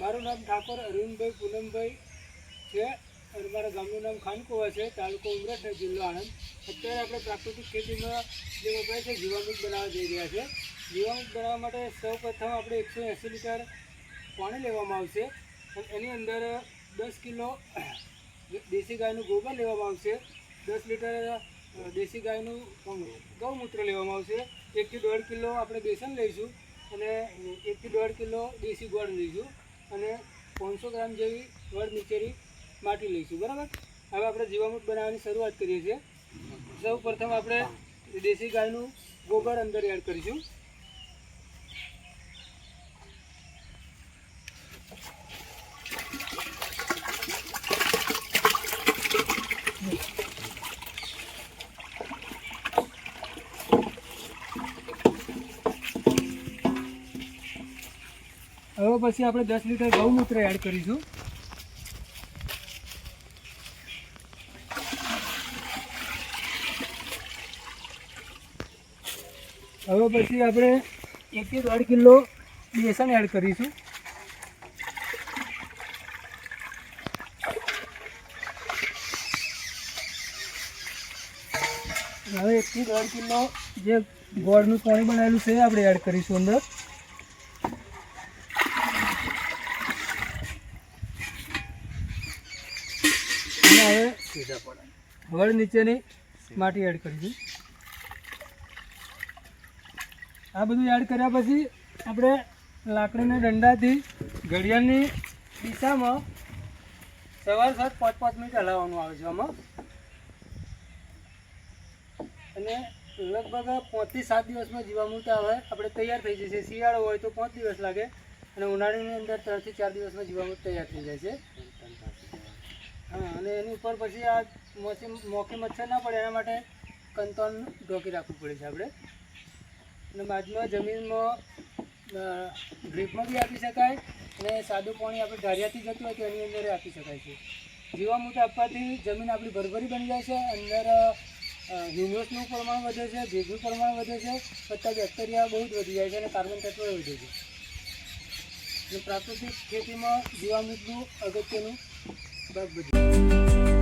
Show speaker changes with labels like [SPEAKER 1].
[SPEAKER 1] મારું નામ ઠાકોર અરવિંદભાઈ પૂનમભાઈ છે અને મારા ગામનું નામ ખાનકુવા છે, તાલુકો ઉમરેઠ, જિલ્લો આણંદ. અત્યારે આપણે પ્રાકૃતિક ખેતીમાં જે વપરાય છે જીવામૃત બનાવવા જઈ રહ્યા છે. જીવામૃત બનાવવા માટે સૌપ્રથમ આપણે 180 લીટર પાણી લેવામાં આવશે અને એની અંદર 10 કિલો દેશી ગાયનું ગોબર લેવામાં આવશે, 10 લીટર દેશી ગાયનું ગૌમૂત્ર લેવામાં આવશે, 1 થી 1.5 કિલો આપણે બેસન લઈશું અને 1 થી 1.5 કિલો દેશી ગોળ લઈશું અને 500 ગ્રામ જેવી વડ નીચેની માટી લઈશું. બરાબર. હવે આપણે જીવામૃત બનાવવાની શરૂઆત કરીએ છીએ. સૌ પ્રથમ આપણે દેશી ગાયનું ગોબર અંદર એડ કરીશું. હવે પછી આપણે 10 લીટર ગૌમૂત્ર એડ કરીશું. હવે પછી આપણે 1 થી 1.5 કિલો બેસન એડ કરીશું. હવે 1 થી 1.5 કિલો જે ગોળનું પાણી બનાવેલું છે આપણે એડ કરીશું અંદર. હવે વડ નીચેની માટી એડ કરીશું. આ બધું એડ કર્યા પછી આપણે લાકડીના દંડાથી ઘડિયાળની દિશામાં સવાર 5-5 મિનિટ હલાવવાનું આવે છે આમાં અને લગભગ 5 થી 7 દિવસમાં જીવામૃત આવે આપણે તૈયાર થઈ જશે. શિયાળો હોય તો 5 દિવસ લાગે અને ઉનાળાની અંદર 3 થી 4 દિવસમાં જીવામૃત તૈયાર થઈ જાય છે. હા, અને એની ઉપર પછી આ મોકી મચ્છર ના પડે એના માટે કંતોન ઢોકી રાખવું પડે છે આપણે. અને બાજુમાં જમીનમાં ડ્રીપમાં બી આપી શકાય અને સાદું પાણી આપણે ઢારિયાથી જતું હોય તો એની અંદર આપી શકાય છે. જીવામૃત આપવાથી જમીન આપણી ભરભરી બની જાય છે, અંદર હ્યુમસનું પ્રમાણ વધે છે, ભેજનું પ્રમાણ વધે છે, બધા બેક્ટેરિયા બહુ જ વધી જાય છે અને કાર્બન તત્વ વધે છે. અને પ્રાકૃતિક ખેતીમાં જીવામૃતનું અગત્યનું ભાગ ભજવે છે.